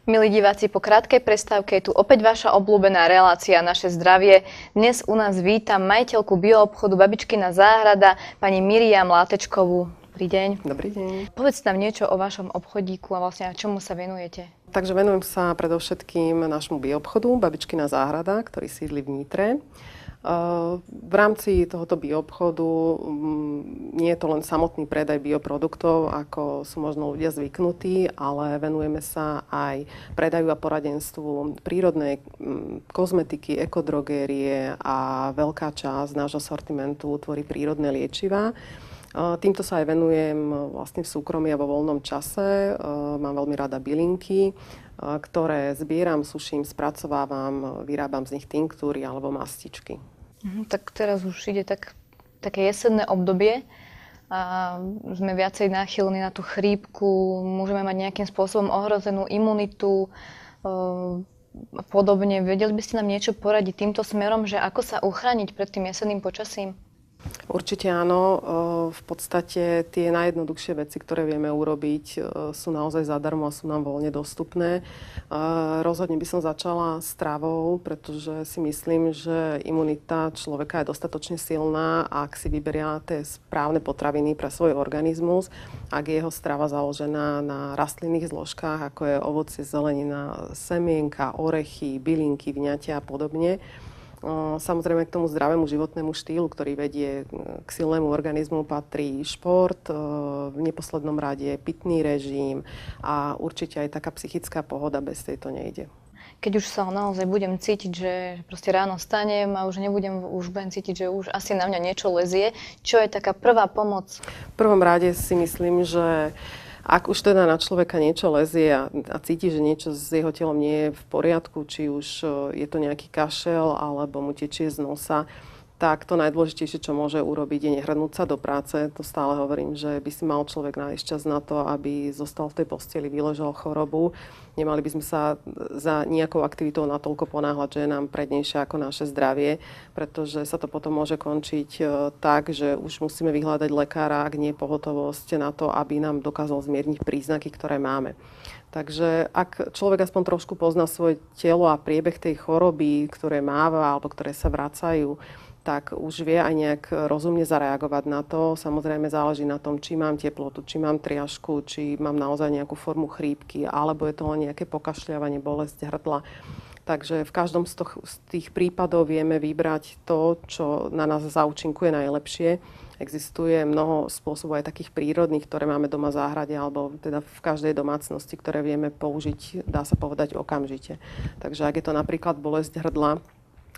Milí diváci, po krátkej prestávke je tu opäť vaša obľúbená relácia Naše zdravie. Dnes u nás vítam majiteľku bioobchodu Babičkina záhrada, pani Miriam Látečkovú. Dobrý deň. Dobrý deň. Povedzte nám niečo o vašom obchodíku a vlastne čomu sa venujete. Takže venujem sa predovšetkým nášmu bioobchodu Babičkina záhrada, ktorý sídli v Nitre. V rámci tohoto bioobchodu nie je to len samotný predaj bioproduktov, ako sú možno ľudia zvyknutí, ale venujeme sa aj predaju a poradenstvu prírodnej kozmetiky, ekodrogérie a veľká časť nášho sortimentu tvorí prírodné liečivá. Týmto sa aj venujem vlastne v súkromí a vo voľnom čase. Mám veľmi rada bylinky, ktoré zbieram, suším, spracovávam, vyrábam z nich tinktúry alebo mastičky. Tak teraz už ide také jesenné obdobie a sme viacej náchylní na tú chrípku, môžeme mať nejakým spôsobom ohrozenú imunitu a podobne. Vedeli by ste nám niečo poradiť týmto smerom, že ako sa uchrániť pred tým jesenným počasím? Určite áno. V podstate tie najjednoduchšie veci, ktoré vieme urobiť, sú naozaj zadarmo a sú nám voľne dostupné. Rozhodne by som začala stravou, pretože si myslím, že imunita človeka je dostatočne silná, ak si vyberia tie správne potraviny pre svoj organizmus, ak je jeho strava založená na rastlinných zložkách, ako je ovocie, zelenina, semienka, orechy, bylinky, vňatia a podobne. Samozrejme k tomu zdravému životnému štýlu, ktorý vedie k silnému organizmu, patrí šport, v neposlednom rade pitný režim a určite aj taká psychická pohoda, bez tejto nejde. Keď už sa naozaj budem cítiť, že proste ráno stanem a už budem cítiť, že už asi na mňa niečo lezie, čo je taká prvá pomoc? V prvom rade si myslím, že ak už teda na človeka niečo lezie a cíti, že niečo s jeho telom nie je v poriadku, či už je to nejaký kašel alebo mu tečie z nosa, tak to najdôležitejšie, čo môže urobiť, je nehrnúť sa do práce. To stále hovorím, že by si mal človek nájsť čas na to, aby zostal v tej posteli, vyležal chorobu. Nemali by sme sa za nejakou aktivitou natoľko ponáhľať, že je nám prednejšie ako naše zdravie, pretože sa to potom môže končiť tak, že už musíme vyhľadať lekára, ak nie pohotovosť na to, aby nám dokázal zmierniť príznaky, ktoré máme. Takže ak človek aspoň trošku pozná svoje telo a priebeh tej choroby, ktoré máva alebo ktoré sa vracajú, tak už vie aj nejak rozumne zareagovať na to. Samozrejme záleží na tom, či mám teplotu, či mám triažku, či mám naozaj nejakú formu chrípky, alebo je to len nejaké pokašľavanie, bolesť hrdla. Takže v každom z tých prípadov vieme vybrať to, čo na nás zaúčinkuje najlepšie. Existuje mnoho spôsobov aj takých prírodných, ktoré máme doma v záhrade, alebo teda v každej domácnosti, ktoré vieme použiť, dá sa povedať, okamžite. Takže ak je to napríklad bolesť hrdla,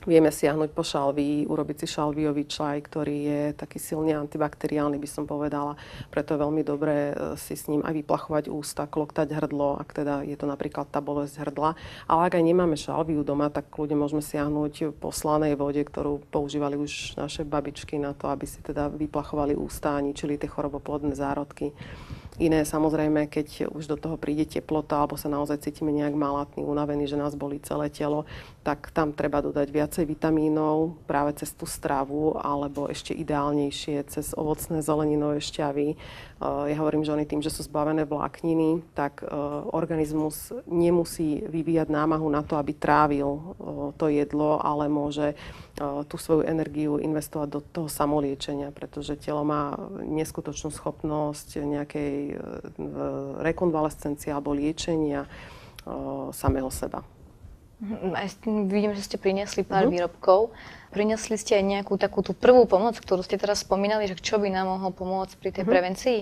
vieme siahnuť po šalvii, urobiť si šalviový čaj, ktorý je taký silne antibakteriálny, by som povedala. Preto je veľmi dobré si s ním aj vyplachovať ústa, kloktať hrdlo, ak teda je to napríklad tá bolesť hrdla. Ale ak aj nemáme šalviu doma, tak kľudne môžeme siahnuť po slanej vode, ktorú používali už naše babičky na to, aby si teda vyplachovali ústa a ničili tie choroboplodné zárodky. Iné samozrejme, keď už do toho príde teplota alebo sa naozaj cítime nejak malatný, unavený, že nás bolí celé telo, tak tam treba dodať viacej vitamínov práve cez tú stravu alebo ešte ideálnejšie cez ovocné zeleninové šťavy. Ja hovorím, že oni tým, že sú zbavené vlákniny, tak organizmus nemusí vyvíjať námahu na to, aby trávil to jedlo, ale môže tú svoju energiu investovať do toho samoliečenia, pretože telo má neskutočnú schopnosť nejakej rekonvalescencie alebo liečenia samého seba. Vidím, že ste priniesli pár výrobkov. Priniesli ste aj nejakú takú tú prvú pomoc, ktorú ste teraz spomínali, že čo by nám mohlo pomôcť pri tej prevencii?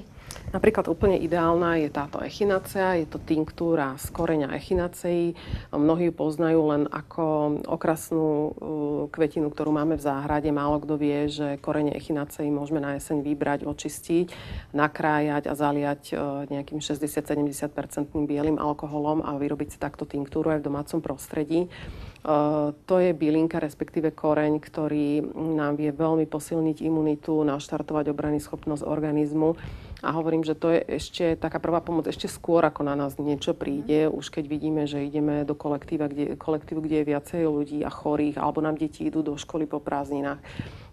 Napríklad úplne ideálna je táto echinacea, je to tinktúra z koreňa echinacei. Mnohí ju poznajú len ako okrasnú kvetinu, ktorú máme v záhrade. Málo kto vie, že korene echinacei môžeme na jeseň vybrať, očistiť, nakrájať a zaliať nejakým 60-70% bielým alkoholom a vyrobiť si takto tinktúru aj v domácom prostredí. To je bylinka, respektíve koreň, ktorý nám vie veľmi posilniť imunitu, naštartovať obrannú schopnosť organizmu. A hovorím, že to je ešte taká prvá pomoc ešte skôr, ako na nás niečo príde. Už keď vidíme, že ideme do kolektívu, kde je viacej ľudí a chorých, alebo nám deti idú do školy po prázdninách,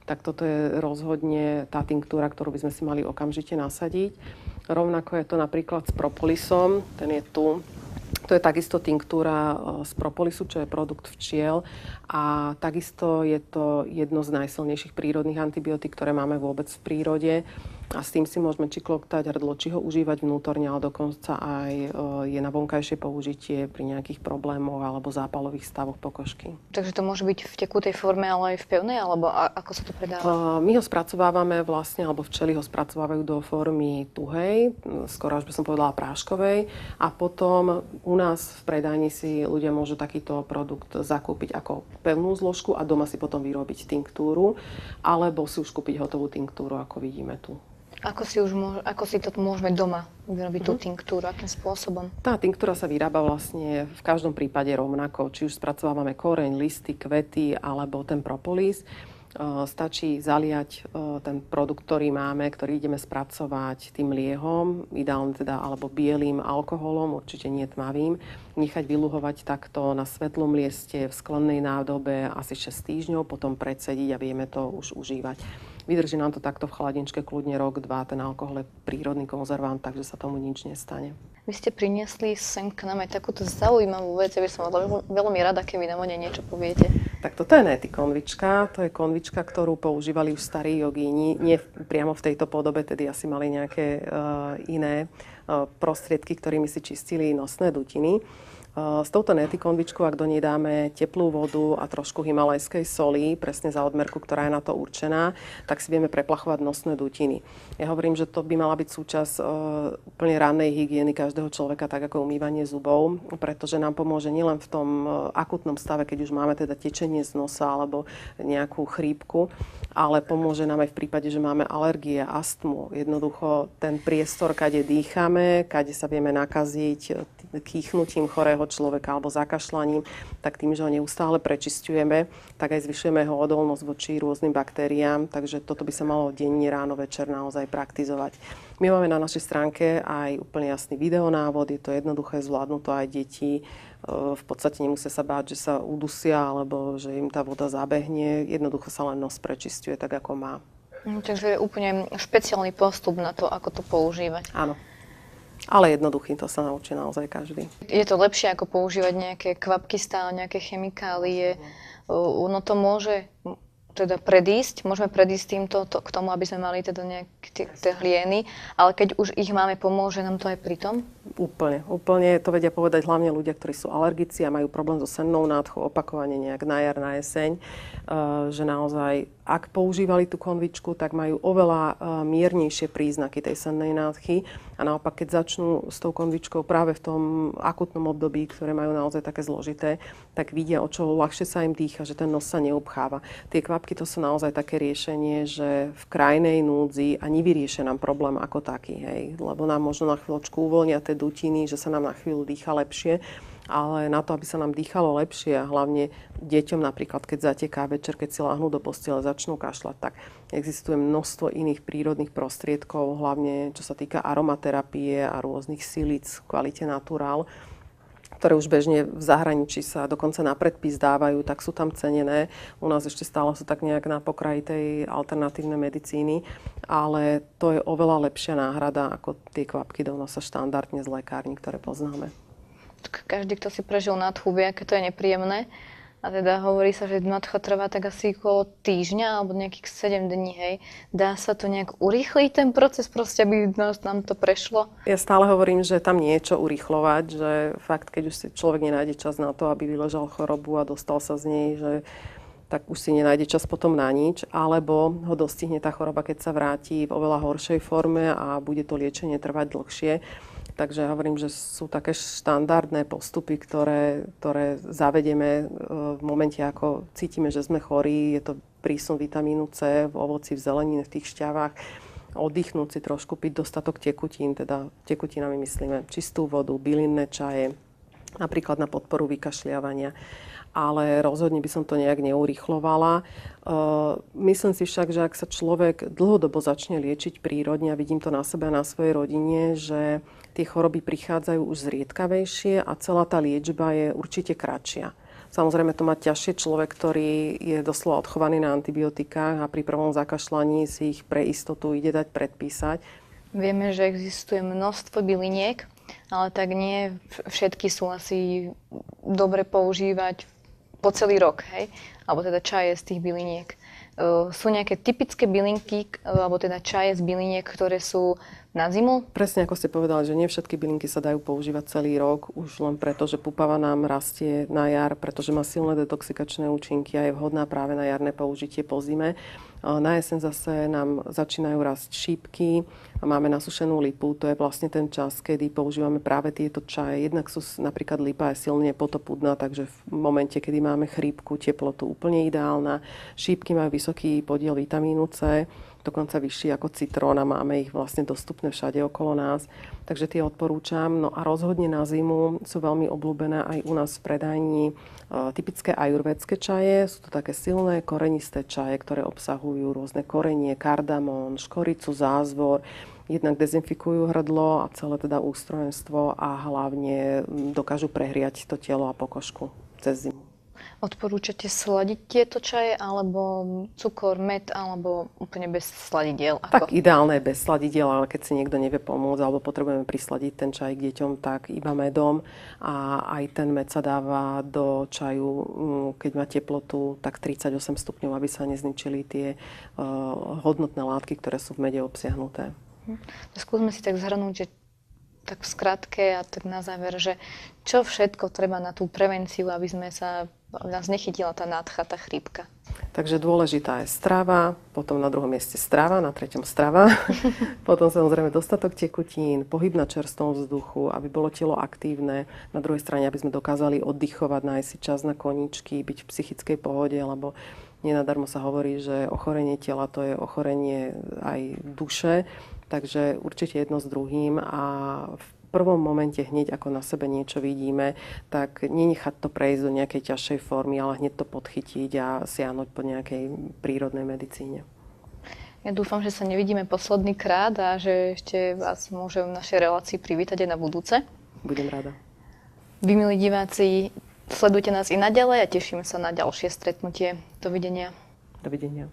tak toto je rozhodne tá tinktúra, ktorú by sme si mali okamžite nasadiť. Rovnako je to napríklad s propolisom, ten je tu. To je takisto tinktúra z propolisu, čo je produkt včiel. A takisto je to jedno z najsilnejších prírodných antibiotík, ktoré máme vôbec v prírode. A s tým si môžeme či kloktať hrdlo, či ho užívať vnútorne, ale dokonca aj je na vonkajšie použitie pri nejakých problémoch alebo zápalových stavoch pokožky. Takže to môže byť v tekutej forme, ale aj v pevnej, alebo ako sa to predáva? My ho spracovávame vlastne, alebo včely ho spracovávajú do formy tuhej, skoro až by som povedala práškovej. A potom u nás v predajni si ľudia môžu takýto produkt zakúpiť ako pevnú zložku a doma si potom vyrobiť tinktúru, alebo si už kúpiť hotovú tinktúru, ako vidíme tu. Ako si to môžeme doma vyrobiť tú tinktúru? Akým spôsobom? Tá tinktúra sa vyrába vlastne v každom prípade rovnako. Či už spracovávame koreň, listy, kvety alebo ten propolis. Stačí zaliať ten produkt, ktorý máme, ktorý ideme spracovať tým liehom, ideálne teda alebo bielým alkoholom, určite nie tmavým. Nechať vyluhovať takto na svetlom lieste v sklenej nádobe asi 6 týždňov, potom predsediť a vieme to už užívať. Vydrží nám to takto v chladničke kľudne rok, 2. Ten alkohol je prírodný konzervant, takže sa tomu nič nestane. Vy ste priniesli sem k nám aj takúto zaujímavú vec. Ja by som bola veľmi rada, keby nám o nej niečo poviete. Tak toto je neti konvička. To je konvička, ktorú používali už starí jogíni. Nie priamo v tejto podobe, tedy asi mali nejaké iné prostriedky, ktorými si čistili nosné dutiny. S touto neti konvičkou, ak do nej dáme teplú vodu a trošku himalajskej soli, presne za odmerku, ktorá je na to určená, tak si vieme preplachovať nosné dutiny. Ja hovorím, že to by mala byť súčasť úplne rannej hygieny každého človeka, tak ako umývanie zubov, pretože nám pomôže nielen v tom akutnom stave, keď už máme teda tečenie z nosa alebo nejakú chrípku, ale pomôže nám aj v prípade, že máme alergie, astmu. Jednoducho ten priestor, kade dýchame, kade sa vieme nakaziť kýchnutím chorého človeka alebo zakašľaním, tak tým, že ho neustále prečisťujeme, tak aj zvyšujeme jeho odolnosť voči rôznym baktériám. Takže toto by sa malo denne, ráno, večer naozaj praktizovať. My máme na našej stránke aj úplne jasný videonávod, je to jednoduché, zvládnu to aj deti. V podstate nemusia sa báť, že sa udusia alebo že im tá voda zabehne. Jednoducho sa len nos prečisťuje tak, ako má. Takže je úplne špeciálny postup na to, ako to používať. Áno. Ale jednoduchý, to sa naučí naozaj každý. Je to lepšie ako používať nejaké kvapky stále, nejaké chemikálie. Ono to môže teda môžeme predísť týmto k tomu, aby sme mali teda nejaké tie hlieny, ale keď už ich máme, pomôže nám to aj pri tom? Úplne to vedia povedať hlavne ľudia, ktorí sú alergici a majú problém so sennou nádchou opakovane nejak na jar, na jeseň, že naozaj, ak používali tú konvičku, tak majú oveľa miernejšie príznaky tej sennej nádchy a naopak, keď začnú s tou konvičkou práve v tom akutnom období, ktoré majú naozaj také zložité, tak vidia, o čo ľahšie sa im dýcha, že ten nos sa neobcháva. Tie kvapky, to sú naozaj také riešenie, že v krajnej núdzi a nevyriešia nám problém ako taký, hej, lebo nám možno na chvíľočku uvoľnia tie dutiny, že sa nám na chvíľu dýcha lepšie, ale na to, aby sa nám dýchalo lepšie a hlavne deťom napríklad, keď zateká večer, keď si láhnú do postele, začnú kašľať, tak existuje množstvo iných prírodných prostriedkov, hlavne čo sa týka aromaterapie a rôznych silíc v kvalite naturál, ktoré už bežne v zahraničí sa dokonca na predpis dávajú, tak sú tam cenené. U nás ešte stále sú tak nejak na pokraji tej alternatívnej medicíny, ale to je oveľa lepšia náhrada ako tie kvapky do nosa štandardne z lekární, ktoré poznáme. Každý, kto si prežil nádchu, vie, aké to je nepríjemné. A teda hovorí sa, že nádcha trvá tak asi okolo týždňa alebo nejakých 7 dní, hej. Dá sa to nejak urýchliť ten proces, proste, aby nám to prešlo? Ja stále hovorím, že tam nie je čo urýchlovať, že fakt, keď už si človek nenájde čas na to, aby vyležal chorobu a dostal sa z nej, že tak už si nenájde čas potom na nič, alebo ho dostihne tá choroba, keď sa vráti v oveľa horšej forme a bude to liečenie trvať dlhšie. Takže hovorím, že sú také štandardné postupy, ktoré zavedieme v momente, ako cítime, že sme chorí. Je to prísun vitamínu C v ovoci, v zelenine, v tých šťavách. Oddychnúť si trošku, piť dostatok tekutín, teda tekutinami myslíme čistú vodu, bylinné čaje, napríklad na podporu vykašľavania. Ale rozhodne by som to nejak neurýchlovala. Myslím si však, že ak sa človek dlhodobo začne liečiť prírodne, a vidím to na sebe a na svojej rodine, že tie choroby prichádzajú už zriedkavejšie a celá tá liečba je určite kratšia. Samozrejme to má ťažšie človek, ktorý je doslova odchovaný na antibiotikách a pri prvom zakašľaní si ich pre istotu ide dať predpísať. Vieme, že existuje množstvo byliniek, ale tak nie všetky sú asi dobre používať po celý rok, hej? Alebo teda čaje z tých byliniek. Sú nejaké typické bylinky, alebo teda čaje z byliniek, ktoré sú na zimu? Presne ako ste povedali, že nie všetky bylinky sa dajú používať celý rok, už len preto, že pupava nám rastie na jar, pretože má silné detoxikačné účinky a je vhodná práve na jarné použitie po zime. Na jeseň zase nám začínajú rásť šípky a máme nasušenú lipu. To je vlastne ten čas, kedy používame práve tieto čaje. Jednak sú napríklad lipa je silne potopudná, takže v momente, kedy máme chrípku, teplotu úplne ideálna. Šípky majú vysoký podiel vitamínu C, dokonca vyšší ako citrón a máme ich vlastne dostupné všade okolo nás. Takže tie odporúčam. No a rozhodne na zimu sú veľmi obľúbené aj u nás v predajni typické ajurvédske čaje. Sú to také silné korenisté čaje, ktoré obsahujú rôzne korenie, kardamón, škoricu, zázvor. Jednak dezinfikujú hrdlo a celé teda ústrojenstvo a hlavne dokážu prehriať to telo a pokožku cez zimu. Odporúčate sladiť tieto čaje, alebo cukor, med, alebo úplne bez sladidiel? Tak ideálne je bez sladidiel, ale keď si niekto nevie pomôcť, alebo potrebujeme prisladiť ten čaj k deťom, tak iba medom. A aj ten med sa dáva do čaju, keď má teplotu, tak 38 stupňov, aby sa nezničili tie hodnotné látky, ktoré sú v mede obsiahnuté. Skúsme si tak zhrnúť, že tak v skratke a tak na záver, že čo všetko treba na tú prevenciu, aby nás nechytila tá nádcha, tá chrípka. Takže dôležitá je strava, potom na druhom mieste strava, na treťom strava. Potom samozrejme dostatok tekutín, pohyb na čerstvom vzduchu, aby bolo telo aktívne. Na druhej strane, aby sme dokázali oddychovať, nájsť si čas na koníčky, byť v psychickej pohode, lebo nenadarmo sa hovorí, že ochorenie tela to je ochorenie aj duše. Takže určite jedno s druhým a v prvom momente hneď, ako na sebe niečo vidíme, tak nenechať to prejsť do nejakej ťažšej formy, ale hneď to podchytiť a siahnuť po nejakej prírodnej medicíne. Ja dúfam, že sa nevidíme posledný krát a že ešte vás môžem v našej relácii privítať aj na budúce. Budem rada. Vy, milí diváci, sledujte nás i naďalej a tešíme sa na ďalšie stretnutie. Dovidenia. Dovidenia.